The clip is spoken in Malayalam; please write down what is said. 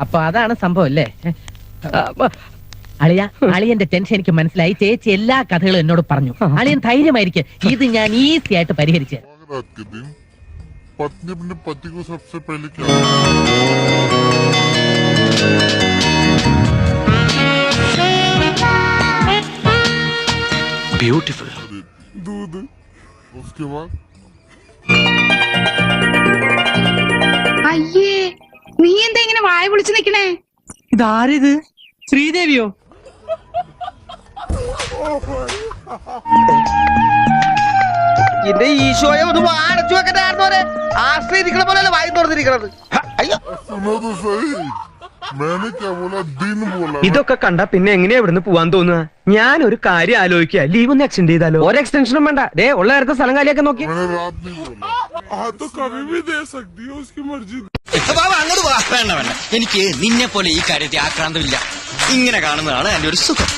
അപ്പൊ അതാണ് സംഭവം അല്ലേ? അളിയന്റെ ടെൻഷൻ എനിക്ക് മനസ്സിലായി. ചേച്ചി എല്ലാ കഥകളും എന്നോട് പറഞ്ഞു. അളിയൻ ധൈര്യമായിരിക്കും, ഇത് ഞാൻ ഈസി ആയിട്ട് പരിഹരിച്ചു. पत्नी अपने पति को सबसे पहले क्या ब्यूटीफुल दूध, उसके बाद അയ്യേ, നീ എന്താ ഇങ്ങനെ വായ പൊളിച്ചു നിക്കണേ? ഇതാരിത്? ശ്രീദേവിയോ? എന്റെ ഈശോയെ ഒന്ന് വാടച്ചു വെക്കണ്ടായിരുന്നോരെ. ആശ്രയിരിക്കണ പോലെ വായി തുറന്നിരിക്കണത്. അയ്യോ, सुनो तो सही, मैंने क्या बोला? दिन बोला। ഇതൊക്കെ കണ്ട പിന്നെ എങ്ങനെയാ ഇവിടുന്ന് പോവാൻ തോന്നുക? ഞാൻ ഒരു കാര്യം ആലോചിക്കുക, ലീവ് ഒന്ന് എക്സ്റ്റെൻഡ് ചെയ്താലോ? ഒരു എക്സ്റ്റൻഷനും വേണ്ട, ദേ ഉള്ള നേരത്തെ സ്ഥലം കാലിയൊക്കെ നോക്കി. मैंने रात नहीं बोला। हाँ तो कभी भी दे सकती है, उसकी मर्जी। വേണ്ട വേണ്ട, എനിക്ക് നിന്നെ പോലെ ഈ കാര്യത്തെ ആക്രാന്തമില്ല. ഇങ്ങനെ കാണുന്നതാണ് എന്റെ ഒരു സുഖം.